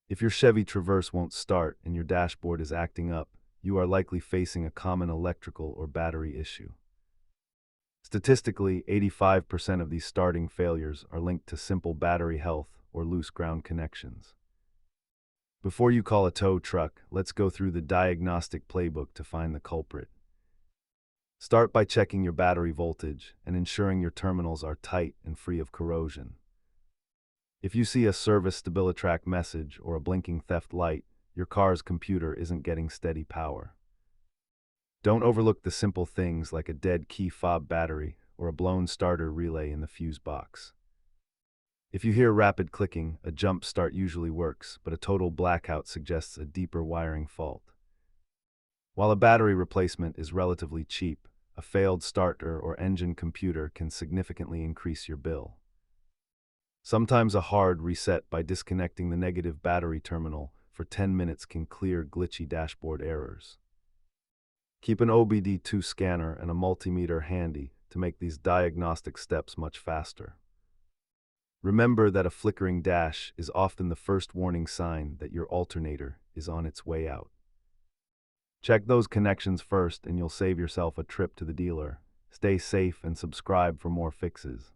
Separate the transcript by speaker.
Speaker 1: If your Chevy Traverse won't start and your dashboard is acting up, you are likely facing a common electrical or battery issue. Statistically, 85% of these starting failures are linked to simple battery health or loose ground connections. Before you call a tow truck, let's go through the diagnostic playbook to find the culprit. Start by checking your battery voltage and ensuring your terminals are tight and free of corrosion. If you see a service StabiliTrack message or a blinking theft light, your car's computer isn't getting steady power. Don't overlook the simple things like a dead key fob battery or a blown starter relay in the fuse box. If you hear rapid clicking, a jump start usually works, but a total blackout suggests a deeper wiring fault. While a battery replacement is relatively cheap, a failed starter or engine computer can significantly increase your bill. Sometimes a hard reset by disconnecting the negative battery terminal for 10 minutes can clear glitchy dashboard errors. Keep an OBD2 scanner and a multimeter handy to make these diagnostic steps much faster. Remember that a flickering dash is often the first warning sign that your alternator is on its way out. Check those connections first and you'll save yourself a trip to the dealer. Stay safe and subscribe for more fixes.